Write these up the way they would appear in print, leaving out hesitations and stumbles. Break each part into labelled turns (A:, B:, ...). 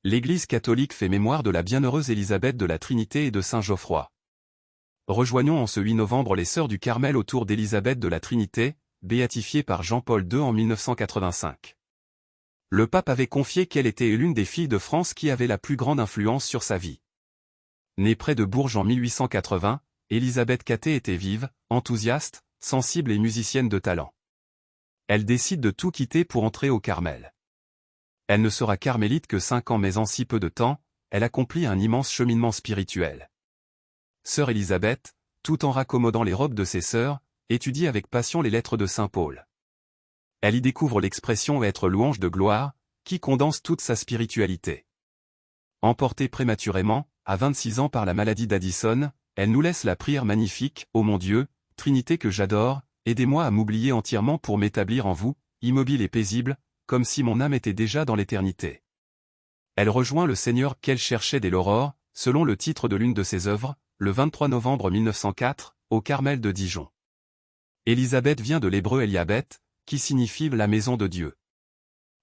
A: L'Église catholique fait mémoire de la bienheureuse Élisabeth de la Trinité et de Saint Geoffroy. Rejoignons en ce 8 novembre les Sœurs du Carmel autour d'Élisabeth de la Trinité, béatifiée par Jean-Paul II en 1985. Le pape avait confié qu'elle était l'une des filles de France qui avait la plus grande influence sur sa vie. Née près de Bourges en 1880, Élisabeth Catté était vive, enthousiaste, sensible et musicienne de talent. Elle décide de tout quitter pour entrer au Carmel. Elle ne sera carmélite que 5 ans mais en si peu de temps, elle accomplit un immense cheminement spirituel. Sœur Élisabeth, tout en raccommodant les robes de ses sœurs, étudie avec passion les lettres de saint Paul. Elle y découvre l'expression être louange de gloire, qui condense toute sa spiritualité. Emportée prématurément, à 26 ans par la maladie d'Addison, elle nous laisse la prière magnifique, ô mon Dieu, Trinité que j'adore, aidez-moi à m'oublier entièrement pour m'établir en vous, immobile et paisible, comme si mon âme était déjà dans l'éternité. Elle rejoint le Seigneur qu'elle cherchait dès l'aurore, selon le titre de l'une de ses œuvres, le 23 novembre 1904, au Carmel de Dijon. Élisabeth vient de l'hébreu Eliabeth, qui signifie la maison de Dieu.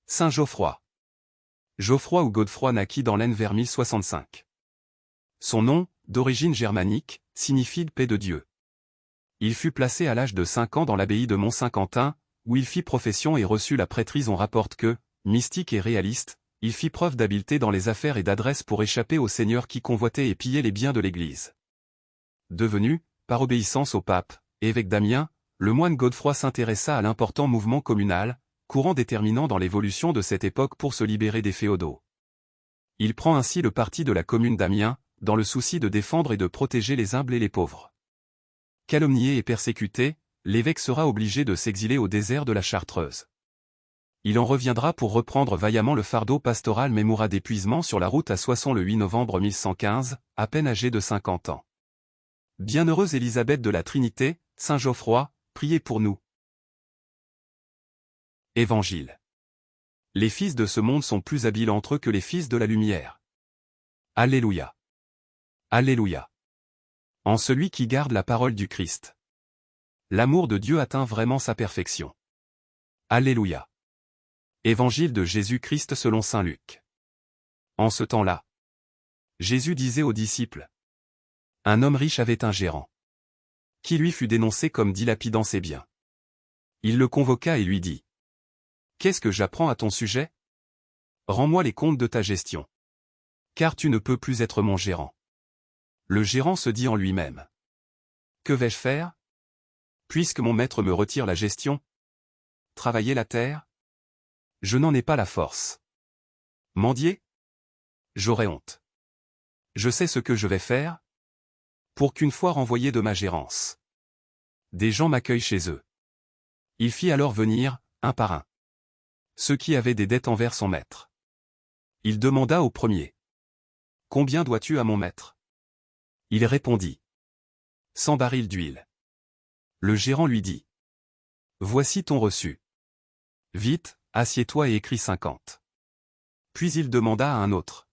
A: Saint Geoffroy. Geoffroy ou Godefroy naquit dans l'Aisne vers 1065. Son nom, d'origine germanique, signifie paix de Dieu. Il fut placé à l'âge de 5 ans dans l'abbaye de Mont-Saint-Quentin, où il fit profession et reçut la prêtrise. On rapporte que, mystique et réaliste, il fit preuve d'habileté dans les affaires et d'adresse pour échapper aux seigneurs qui convoitaient et pillaient les biens de l'Église. Devenu, par obéissance au pape, évêque d'Amiens, le moine Godefroy s'intéressa à l'important mouvement communal, courant déterminant dans l'évolution de cette époque pour se libérer des féodaux. Il prend ainsi le parti de la commune d'Amiens, dans le souci de défendre et de protéger les humbles et les pauvres. Calomnié et persécuté, l'évêque sera obligé de s'exiler au désert de la Chartreuse. Il en reviendra pour reprendre vaillamment le fardeau pastoral mais mourra d'épuisement sur la route à Soissons le 8 novembre 1115, à peine âgé de 50 ans. Bienheureuse Élisabeth de la Trinité, Saint Geoffroy, priez pour nous. Évangile. Les fils de ce monde sont plus habiles entre eux que les fils de la lumière. Alléluia. Alléluia. En celui qui garde la parole du Christ. L'amour de Dieu atteint vraiment sa perfection. Alléluia. Évangile de Jésus-Christ selon saint Luc. En ce temps-là, Jésus disait aux disciples: un homme riche avait un gérant, qui lui fut dénoncé comme dilapidant ses biens. Il le convoqua et lui dit: qu'est-ce que j'apprends à ton sujet? Rends-moi les comptes de ta gestion. Car tu ne peux plus être mon gérant. Le gérant se dit en lui-même: que vais-je faire? Puisque mon maître me retire la gestion? Travailler la terre? Je n'en ai pas la force. Mendier? J'aurais honte. Je sais ce que je vais faire, pour qu'une fois renvoyé de ma gérance, des gens m'accueillent chez eux. Il fit alors venir, un par un, ceux qui avaient des dettes envers son maître. Il demanda au premier: combien dois-tu à mon maître? Il répondit: 100 barils d'huile. Le gérant lui dit: voici ton reçu. Vite, assieds-toi et écris 50. Puis il demanda à un autre: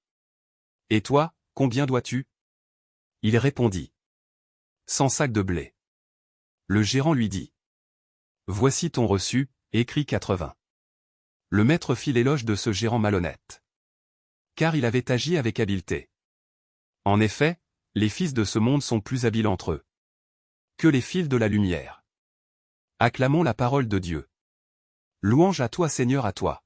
A: et toi, combien dois-tu? Il répondit: 100 sacs de blé. Le gérant lui dit: voici ton reçu, écris 80. Le maître fit l'éloge de ce gérant malhonnête, car il avait agi avec habileté. En effet, les fils de ce monde sont plus habiles entre eux que les fils de la lumière. Acclamons la parole de Dieu. Louange à toi Seigneur, à toi.